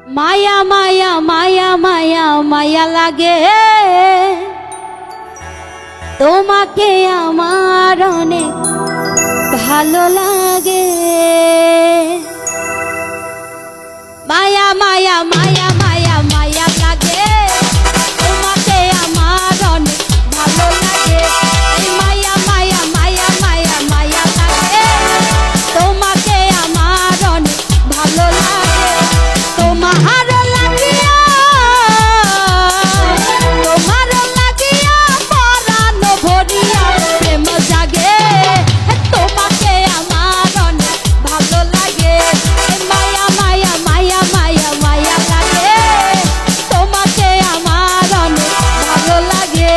মায়া মায়া মায়া মায়া মায়া লাগে তোমাকে আমার অনেক ভালো লাগে। মায়া মায়া মায়া মায়া মায়া লাগে তোমাকে আমার অনেক ভালো লাগে। এই মায়া মায়া মায়া মায়া মায়া লাগে তোমাকে আমার অনেক ভালো লাগে। তোমার লাগিয়া পরানো ভরিয়া প্রেম জাগে তোমাকে আমার অনেক ভালো লাগে। মায়া মায়া মায়া মায়া মায়া লাগে তোমাকে আমার অনেক ভালো লাগে।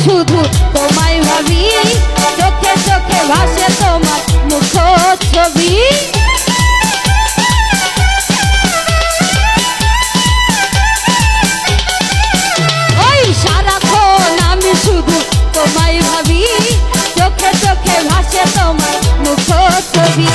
শুধু তোমায় ভাবি চোখে চোখে ভাসে তোমার মুখ ছবি। ওই সারাক্ষণ আমি শুধু তোমায় ভাবি চোখে চোখে ভাসে তোমার মুখ ছবি।